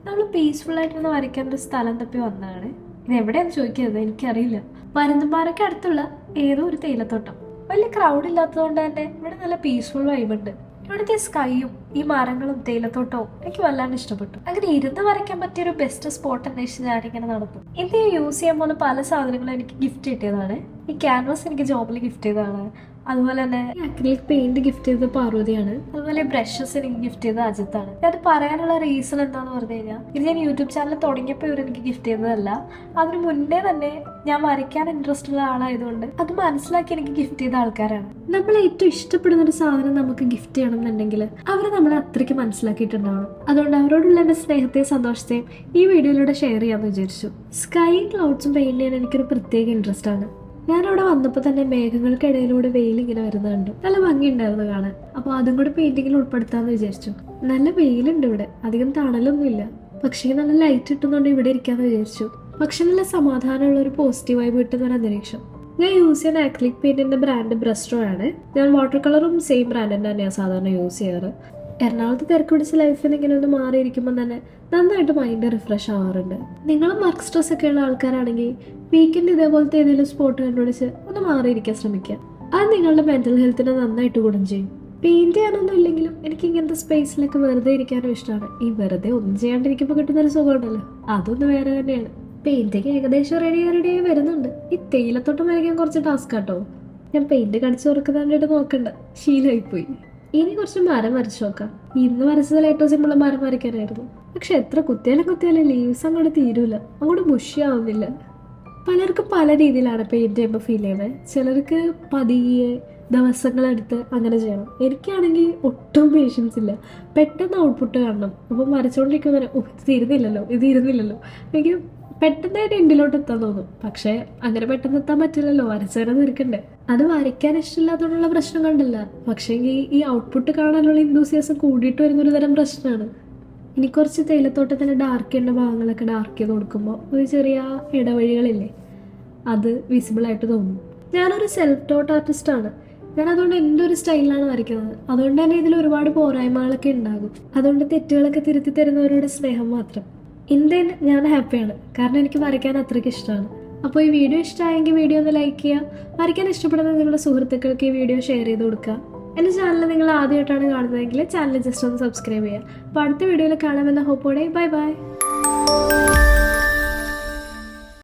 നമ്മൾ പീസ്ഫുൾ ആയിട്ടൊന്ന് വരയ്ക്കാൻ ഒരു സ്ഥലം തപ്പി വന്നതാണ്. ഇത് എവിടെയാണെന്ന് ചോദിക്കരുത്, എനിക്കറിയില്ല. പരുന്തുംപാറയ്ക്ക് അടുത്തുള്ള ഏതോ ഒരു തേയിലത്തോട്ടം. വലിയ ക്രൗഡ് ഇല്ലാത്തതുകൊണ്ട് തന്നെ ഇവിടെ നല്ല പീസ്ഫുൾ വൈബുണ്ട്. ഇവിടുത്തെ സ്കൈയും ഈ മരങ്ങളും തേയിലത്തോട്ടവും എനിക്ക് വല്ലാണ്ട് ഇഷ്ടപ്പെട്ടു. അങ്ങനെ ഇരുന്ന് വരയ്ക്കാൻ പറ്റിയ ഒരു ബെസ്റ്റ് സ്പോട്ട് അന്വേഷിച്ച് ഞാനിങ്ങനെ നടന്നു. ഇത് യൂസ് ചെയ്യാൻ പോകുന്ന പല സാധനങ്ങളും എനിക്ക് ഗിഫ്റ്റ് കിട്ടിയതാണ്. ഈ ക്യാൻവാസ് എനിക്ക് ജോബിൽ ഗിഫ്റ്റ് ചെയ്തതാണ്. അതുപോലെ തന്നെ ഈ അക്രിലിക് പെയിന്റ് ഗിഫ്റ്റ് ചെയ്തത് പാർവതിയാണ്. അതുപോലെ ബ്രഷസ് എനിക്ക് ഗിഫ്റ്റ് ചെയ്തത് അജിത്താണ്. അത് പറയാനുള്ള റീസൺ എന്താന്ന് പറഞ്ഞു കഴിഞ്ഞാൽ, ഇത് ഞാൻ യൂട്യൂബ് ചാനൽ തുടങ്ങിയപ്പോൾ ഇവർ എനിക്ക് ഗിഫ്റ്റ് ചെയ്തതല്ല. അതിന് മുന്നേ തന്നെ ഞാൻ വരയ്ക്കാൻ ഇൻട്രസ്റ്റ് ഉള്ള ആളായതുകൊണ്ട് അത് മനസ്സിലാക്കി എനിക്ക് ഗിഫ്റ്റ് ചെയ്ത ആൾക്കാരാണ്. നമ്മൾ ഏറ്റവും ഇഷ്ടപ്പെടുന്ന ഒരു സാധനം നമുക്ക് ഗിഫ്റ്റ് ചെയ്യണം എന്നുണ്ടെങ്കിൽ അവർ നമ്മളെ അത്രയ്ക്ക് മനസ്സിലാക്കിയിട്ടുണ്ടാവണം. അതുകൊണ്ട് അവരോടുള്ള എൻ്റെ സ്നേഹത്തെയും സന്തോഷത്തെയും ഈ വീഡിയോയിലൂടെ ഷെയർ ചെയ്യാമെന്ന് വിചാരിച്ചു. സ്കൈ ക്ലൗഡ്സും പെയിന്റ് ചെയ്യാൻ എനിക്കൊരു പ്രത്യേക ഇൻട്രസ്റ്റ് ആണ്. ഞാനവിടെ വന്നപ്പോൾ തന്നെ മേഘങ്ങൾക്കിടയിലൂടെ വെയിൽ ഇങ്ങനെ വരുന്നത് കണ്ടു. നല്ല ഭംഗിയുണ്ടായിരുന്നു കാണാൻ. അപ്പോൾ അതും കൂടെ പെയിന്റിങ്ങിൽ ഉൾപ്പെടുത്താമെന്ന് വിചാരിച്ചു. നല്ല വെയിലുണ്ട് ഇവിടെ, അധികം തണലൊന്നുമില്ല. പക്ഷേ നല്ല ലൈറ്റ് കിട്ടുന്നതുകൊണ്ട് ഇവിടെ ഇരിക്കാമെന്ന് വിചാരിച്ചു. പക്ഷെ നല്ല സമാധാനമുള്ള ഒരു പോസിറ്റീവ് വൈബ് കിട്ടുന്ന ഒരു അന്തരീക്ഷം. ഞാൻ യൂസ് ചെയ്യുന്ന അക്രിലിക് പെയിന്റിന്റെ ബ്രാൻഡ് ബ്രസ്റ്റോ ആണ്. ഞാൻ വാട്ടർ കളറും സെയിം ബ്രാൻഡിന്റെ തന്നെയാണ് സാധാരണ യൂസ് ചെയ്യാറ്. എറണാകുളത്ത് തിരക്ക് പിടിച്ച ലൈഫിൽ ഇങ്ങനെ ഒന്ന് മാറിയിരിക്കുമ്പോൾ തന്നെ നന്നായിട്ട് മൈൻഡ് റിഫ്രഷ് ആവാറുണ്ട്. നിങ്ങളും വർക്ക് സ്ട്രെസ് ഒക്കെ ഉള്ള ആൾക്കാരാണെങ്കിൽ വീക്കെൻഡ് ഇതേപോലത്തെ ഏതെങ്കിലും സ്പോട്ട് കണ്ടുപിടിച്ച് ഒന്ന് മാറിയിരിക്കാൻ ശ്രമിക്കുക. അത് നിങ്ങളുടെ മെന്റൽ ഹെൽത്തിനെ നന്നായിട്ട് ഗുണം ചെയ്യും. പെയിന്റ് ചെയ്യാനൊന്നും ഇല്ലെങ്കിലും എനിക്ക് ഇങ്ങനത്തെ സ്പേസിലൊക്കെ വെറുതെ ഇരിക്കാനും ഇഷ്ടമാണ്. ഈ വെറുതെ ഒന്നും ചെയ്യാണ്ടിരിക്കുമ്പോൾ കിട്ടുന്നൊരു സുഖമുണ്ടല്ലോ, അതൊന്ന് വേറെ തന്നെയാണ്. പെയിന്റിങ് ഏകദേശം റെഡിയായി വരുന്നുണ്ട്. ഈ തേയിലത്തോട്ടം വരയ്ക്കാൻ കുറച്ച് ടാസ്ക് കേട്ടോ. ഞാൻ പെയിന്റ് കടിച്ചു തുറക്കുന്നതായിട്ട് നോക്കണ്ട, ശീലമായിപ്പോയി. ഇനി കുറച്ച് മരം വരച്ചു നോക്കാം. ഇന്ന് വരച്ചതിൽ ഏറ്റവും സിമ്പിൾ മരം വരയ്ക്കാനായിരുന്നു. പക്ഷെ എത്ര കുത്തിയാലും ലീവ്സ് അങ്ങോട്ട് തീരൂല, അങ്ങോട്ട് ബുഷിയാവുന്നില്ല. പലർക്കും പല രീതിയിലാണ് പെയിന്റ് ചെയ്യുമ്പോൾ ഫീൽ ചെയ്യുന്നത്. ചിലർക്ക് പതിയെ ദിവസങ്ങളെടുത്ത് അങ്ങനെ ചെയ്യണം. എനിക്കാണെങ്കിൽ ഒട്ടും പേഷ്യൻസ് ഇല്ല. പെട്ടെന്ന് ഔട്ട്പുട്ട് കാണണം. അപ്പം വരച്ചുകൊണ്ടിരിക്കുമ്പോൾ ഇത് ഇരുന്നില്ലല്ലോ എനിക്ക് പെട്ടെന്നായിട്ട് എൻഡിലോട്ട് എത്താൻ തോന്നും. പക്ഷേ അങ്ങനെ പെട്ടെന്ന് എത്താൻ പറ്റില്ലല്ലോ, വരച്ചവരെ നിൽക്കണ്ടേ. അത് വരയ്ക്കാൻ ഇഷ്ടമില്ലാത്തതുകൊണ്ടുള്ള പ്രശ്നം കണ്ടില്ല. പക്ഷേ ഈ ഔട്ട്പുട്ട് കാണാനുള്ള ഇൻഡൂസിയാസം കൂടിയിട്ട് വരുന്നൊരു തരം പ്രശ്നമാണ്. ഇനി കുറച്ച് തേയിലത്തോട്ടത്തിൻ്റെ ഡാർക്ക് ചെയ്യേണ്ട ഭാഗങ്ങളൊക്കെ ഡാർക്ക് ചെയ്ത് കൊടുക്കുമ്പോൾ ഒരു ചെറിയ ഇടവഴികളില്ലേ, അത് വിസിബിളായിട്ട് തോന്നും. ഞാനൊരു സെൽഫ് ടോട്ട് ആർട്ടിസ്റ്റാണ്. ഞാൻ അതുകൊണ്ട് എൻ്റെ ഒരു സ്റ്റൈലിലാണ് വരയ്ക്കുന്നത്. അതുകൊണ്ട് തന്നെ ഇതിൽ ഒരുപാട് പോരായ്മകളൊക്കെ ഉണ്ടാകും. അതുകൊണ്ട് തെറ്റുകളൊക്കെ തിരുത്തി തരുന്നവരുടെ സ്നേഹം മാത്രം. ഇന്ത്യൻ ഞാൻ ഹാപ്പിയാണ്, കാരണം എനിക്ക് വരയ്ക്കാൻ അത്രയ്ക്ക് ഇഷ്ടമാണ്. അപ്പോൾ ഈ വീഡിയോ ഇഷ്ടമായെങ്കിൽ വീഡിയോ ഒന്ന് ലൈക്ക് ചെയ്യുക. വരയ്ക്കാൻ ഇഷ്ടപ്പെടുന്ന നിങ്ങളുടെ സുഹൃത്തുക്കൾക്ക് ഈ വീഡിയോ ഷെയർ ചെയ്ത് കൊടുക്കുക. എൻ്റെ ചാനൽ നിങ്ങൾ ആദ്യമായിട്ടാണ് കാണുന്നതെങ്കിൽ ചാനൽ ജസ്റ്റ് ഒന്ന് സബ്സ്ക്രൈബ് ചെയ്യുക. അപ്പോൾ അടുത്ത വീഡിയോയിൽ കാണാമെന്ന ഹോപ്പോടെ ബൈ.